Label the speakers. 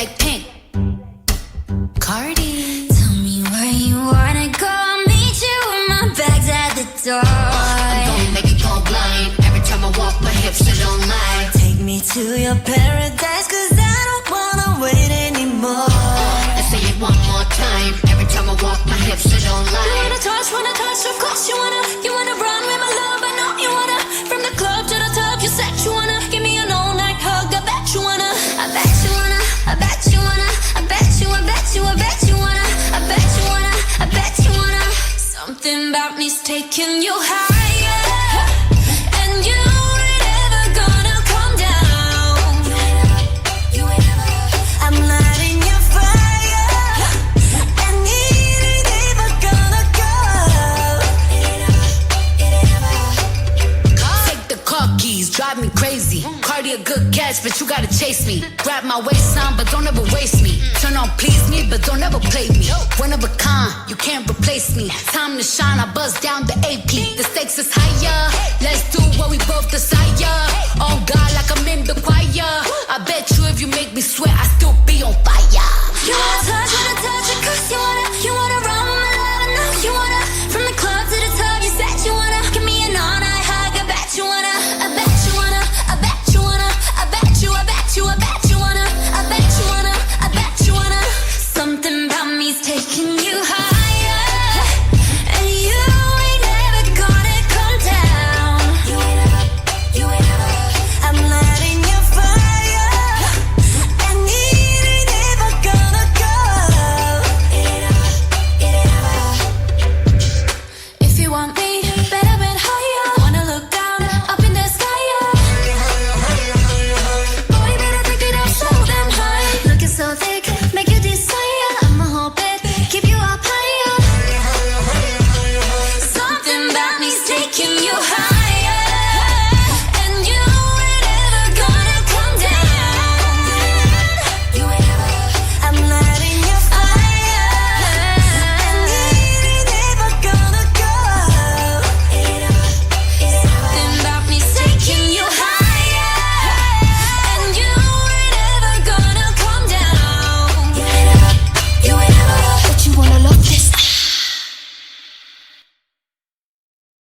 Speaker 1: Blackpink. Cardi.
Speaker 2: Tell me where you wanna go, I'll meet you with my bags at the door.
Speaker 3: I'm gonna make it go blind. Every time I walk, my hips they don't lie.
Speaker 2: Take me to your paradise, cause I don't wanna wait anymore.
Speaker 3: I say it one more time. Every time I walk, my hips they don't
Speaker 2: You
Speaker 3: lie.
Speaker 2: wanna touch, of course you wanna run with my love, I know you wanna. From the club to the top, you said you wanna. Give me an all-night hug, I bet you wanna. I bet you wanna, I bet you wanna. I bet you, I bet you, I bet you wanna. I bet you wanna, I bet you wanna. Something about me's taking you higher, and you ain't ever gonna come down. You ain't ever. I'm lighting your fire, and it ain't ever gonna go.
Speaker 1: Take the car keys, drive me crazy. Cardi a good catch, but you gotta chase me. Grab my waistline, but don't ever waste me. Turn on please me, but don't ever play me. One of a kind, you can't replace me. Time to shine, I buzz down the AP. The stakes is higher, let's do what we both desire. On God, like I'm in the choir. I bet you if you make me sweat, I still be on fire.
Speaker 2: You wanna touch it, cause you wanna run with my love, I know you wanna. From the club to the tub, you said you wanna. Give me an all-night hug, I bet you wanna. I bet you wanna, I bet you wanna. I bet you, I bet you, I bet you wanna. I bet you wanna, I bet you wanna. Something about me's taking you higher, and you ain't never gonna come down. You ain't ever, you ain't ever. I'm lighting your fire, and it ain't ever gonna go. It ain't ever, it ain't ever. If you want me, better bet higher. Wanna look down, up in the sky, boy, better take it up so damn high. Looking so thick, make you desire. I'ma hold it, keep you up higher. Something about me's taking you higher.